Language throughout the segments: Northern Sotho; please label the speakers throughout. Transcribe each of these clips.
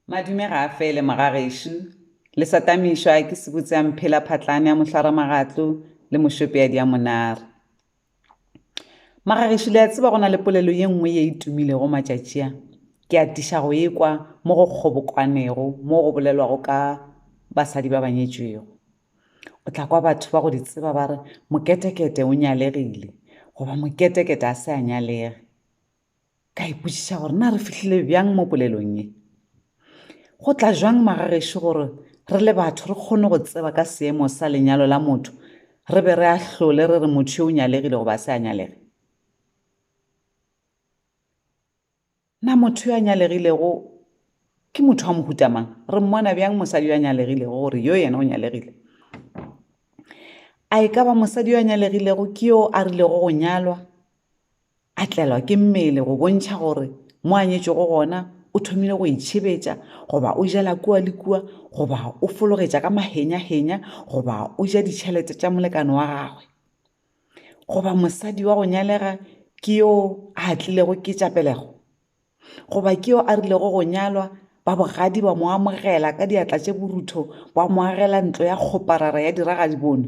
Speaker 1: Madume ga a fele magagešo le satamišwa ke se botsang phela phatlane ya mohlare magatlo le mošopeadi ya monare. Magagešo le a tseba gona le polelo ye nngwe ye e tumilego matšatši a ke atiša go ekwa mo go kgobokwanego mo go bolelwago ka basadi ba banyetšwego. O tla kwa batho ba go di tseba ba re moketekete o nyalegile goba moketekete a se a nyalege. Ka ipotšiša gore na re fihlile bjang mo polelong ye. Go tla jwang magagešo gore re le batho re kgone go tseba ka seemo sa lenyalo la motho re be re ahlole re re motho yo o nyalegile goba a se a nyalege. Na motho yo a nyalegilego ke motho wa mohuta mang? Re mmona bjang mosadi yo a nyalegilego gore yo yena o nyalegile? A e ka ba mosadi yo a nyalegilego ke yo a rilego go nyalwa a tlelwa ke mmele go bontšha gore mo a nyetšego gona o thomile go itšhebetša goba o jela kua le kua goba o fologetša ka mahenya-henya goba o ja ditšhelete tša molekano wa gagwe goba mosadi wa go nyalega ke yo a tlilego ke tša pelego goba ke yo a rilego go nyalwa ba bogadi ba mo amogela ka diatla tše borutho ba mo agela ntlo ya kgoparara ya diragadi bone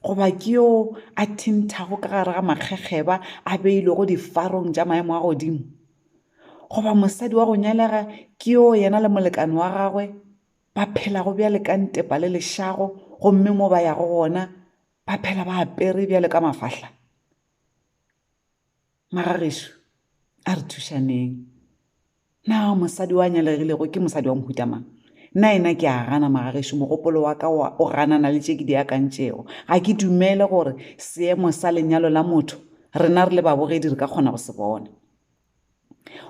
Speaker 1: goba ke yo a thinthago ka gare ga makgekgeba a beilwego difarong tša maemo a godimo goba mosadi wa go nyalega ke yo yena le molekano wa gagwe ba phelago bjale ka ntepa le lešago gomme mo ba yago gona ba phela ba apere bjale ka mafahla. Magagešo a re thušaneng. Na mosadi wa nyalegilego ke mosadi wa mohuta mang? Nna ena ke a gana magagešo, mogopolo wa ka o ganana le tše ke di akantšego. Ga ke dumele gore seemo sa lenyalo la motho rena re le babogedi re ka kgona go se bona.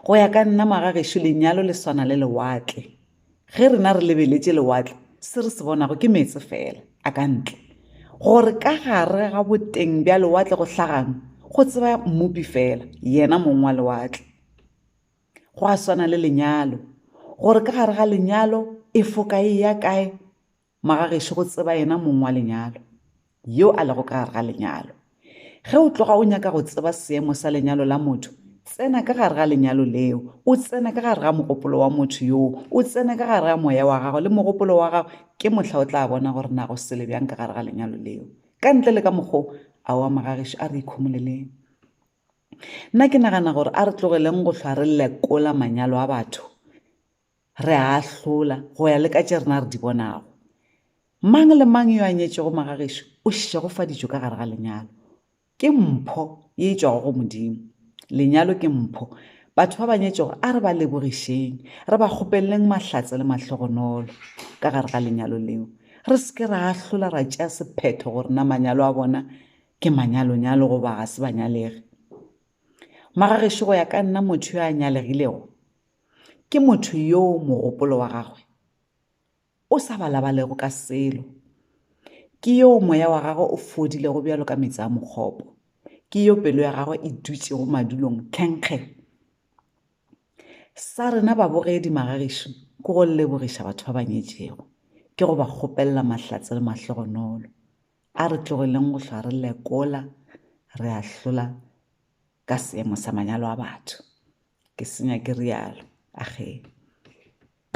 Speaker 1: Go ya ka nna magagešo, lenyalo le swana le lewatle. Ge rena re lebeletše lewatle se re se bonago ke meetse fela a ka ntle, gore ka gare ga boteng bja lewatle go hlagang go tseba mmupi fela yena mong wa lewatle. Go a swana le lenyalo, gore ka gare ga lenyalo e foka e ya kae magagešo go tseba yena mong wa lenyalo yo a lego ka gare ga lenyalo. Ge o tloga o nyaka go tseba seemo sa lenyalo la motho, tsena ka gare ga lenyalo leo, o tsena ka gare ga mogopolo wa motho yoo, o tsena ka gare ga moya wa gago le mogopolo wa gago. Ke mohla o tla bona gore na go sele bjang ka gare ga lenyalo leo, ka ntle le ka mokgwa a wa magagešo a re ikhomoleleng. Nna ke nagana gore a re tlogeleng go hlwa re lekola manyalo a batho, re a ahlola go ya le ka tše rena re di bonago. Mang le mang yo a nyetšego magagešo o šiša go fa dijo ka gare ga lenyalo. Ke mpho ye e tšwago go modimo. Lenyalo ke mpho. Batho ba ba nyetšego a re ba lebogišeng, re ba kgopeleng mahlatse le mahlogonolo ka gare ga lenyalo leo. Re seke ra ahlola ra tšea sephetho gore na manyalo a bona ke manyalo-nyalo goba ga se banyalege. Magagešo go ya ka nna motho yo a nyalegilego ke motho yo mogopolo wa gagwe o sa balabalego ka selo, ke yo moya wa gagwe o fodilego bjalo ka metsi a mokgopo, ke yo pelo ya gagwe e dutšego madulong khenkge. Sa rena babogedi magagešo ke go lebogiša batho ba ba nyetšego, ke go ba kgopella mahlatse le mahlogonolo. A re tlogeleng go hlwa re lekola re ahlola ka seemo sa manyalo a batho. Ke senya ke rialo, age.